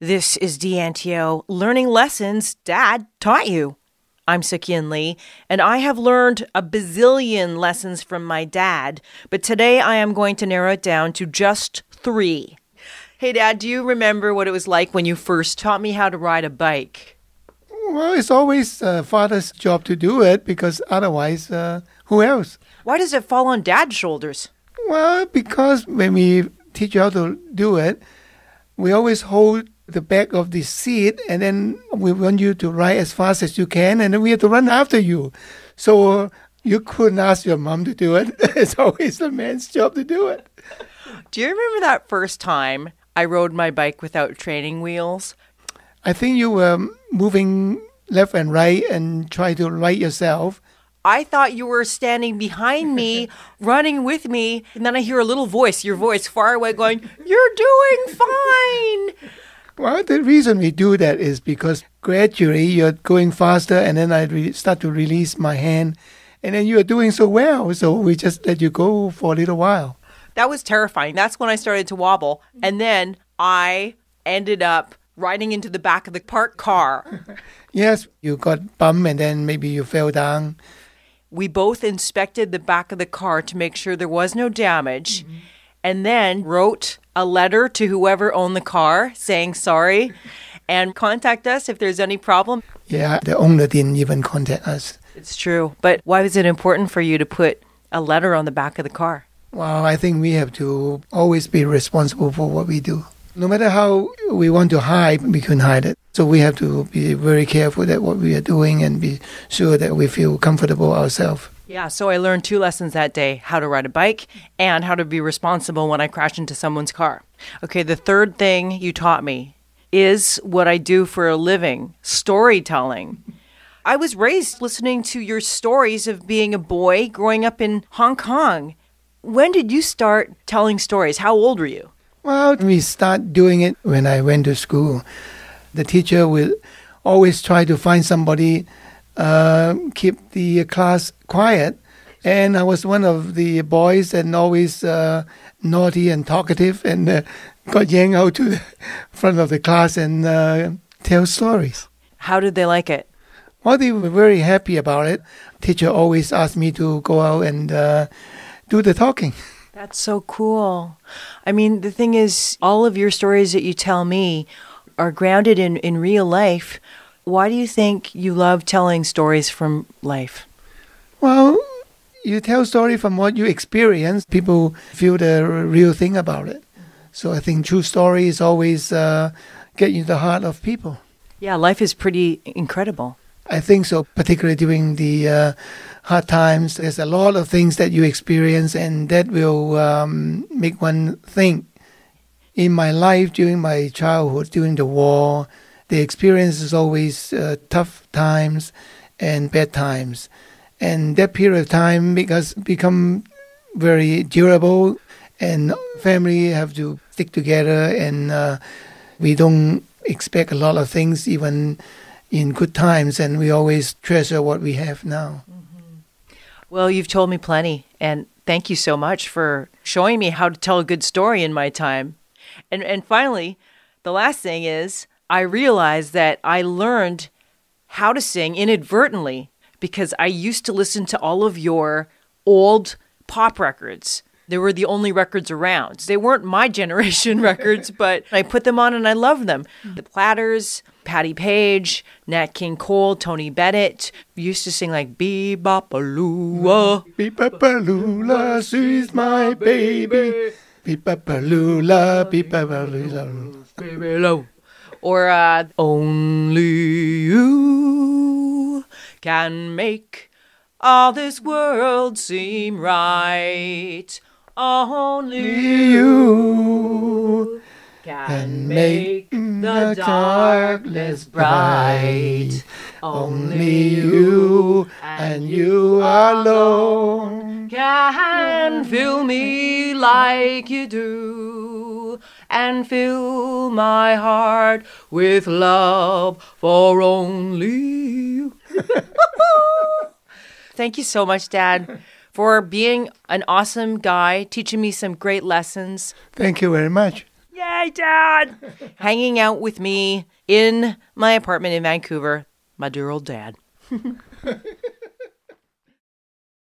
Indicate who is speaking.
Speaker 1: This is DNTO, learning lessons Dad taught you. I'm Sook-Yin Lee, and I have learned a bazillion lessons from my dad, but today I am going to narrow it down to just 3. Hey, Dad, do you remember what it was like when you first taught me how to ride a bike?
Speaker 2: Well, it's always father's job to do it because otherwise, who else?
Speaker 1: Why does it fall on Dad's shoulders?
Speaker 2: Well, because when we teach you how to do it, we always hold the back of the seat and then we want you to ride as fast as you can and then we have to run after you. So you couldn't ask your mom to do it. It's always the man's job to do it.
Speaker 1: Do you remember that first time I rode my bike without training wheels?
Speaker 2: I think you were moving left and right and try to ride yourself.
Speaker 1: I thought you were standing behind me, running with me, and then I hear a little voice, your voice far away going, "You're doing fine."
Speaker 2: Well, the reason we do that is because gradually you're going faster and then I start to release my hand and then you're doing so well. So we just let you go for a little while.
Speaker 1: That was terrifying. That's when I started to wobble. And then I ended up riding into the back of the parked car.
Speaker 2: Yes, you got bumped and then maybe you fell down.
Speaker 1: We both inspected the back of the car to make sure there was no damage, and then wrote a letter to whoever owned the car saying sorry and contact us if there's any problem.
Speaker 2: Yeah, the owner didn't even contact us.
Speaker 1: It's true. But why was it important for you to put a letter on the back of the car?
Speaker 2: Well, I think we have to always be responsible for what we do. No matter how we want to hide, we can hide it. So we have to be very careful that what we are doing and be sure that we feel comfortable ourselves.
Speaker 1: Yeah, so I learned 2 lessons that day, how to ride a bike and how to be responsible when I crash into someone's car. Okay, the third thing you taught me is what I do for a living, storytelling. I was raised listening to your stories of being a boy growing up in Hong Kong. When did you start telling stories? How old were you?
Speaker 2: Well, we start doing it when I went to school. The teacher will always try to find somebody, keep the class quiet. And I was one of the boys and always naughty and talkative and got yanked out to the front of the class and tell stories.
Speaker 1: How did they like it?
Speaker 2: Well, they were very happy about it. Teacher always asked me to go out and do the talking.
Speaker 1: That's so cool. I mean, the thing is, all of your stories that you tell me are grounded in real life. Why do you think you love telling stories from life?
Speaker 2: Well, you tell story from what you experience. People feel the real thing about it. So I think true stories always get into the heart of people.
Speaker 1: Yeah, life is pretty incredible.
Speaker 2: I think so, particularly during the hard times. There's a lot of things that you experience and that will make one think. In my life, during my childhood, during the war, the experience is always tough times and bad times. And that period of time make us become very durable and family have to stick together and we don't expect a lot of things even in good times and we always treasure what we have now.
Speaker 1: Well, you've told me plenty and thank you so much for showing me how to tell a good story in my time. And finally, the last thing is I realized that I learned how to sing inadvertently because I used to listen to all of your old pop records. They were the only records around. They weren't my generation records, but I put them on and I loved them. The Platters, Patti Page, Nat King Cole, Tony Bennett. We used to sing like Bee-Bop-A-Loo-Ah.
Speaker 2: Bee-Bop-A-Loo-La, she's my baby. Bee-Bop-A-Loo-La, Bee-Bop-A-Loo-La.
Speaker 1: Or Only You can make all this world seem right. Only you can make the dark less bright. Only you and you alone can fill me like you do and fill my heart with love for only you. Thank you so much, Dad, for being an awesome guy, teaching me some great lessons.
Speaker 2: Thank you very much.
Speaker 1: Yay, Dad! Hanging out with me in my apartment in Vancouver, my dear old dad.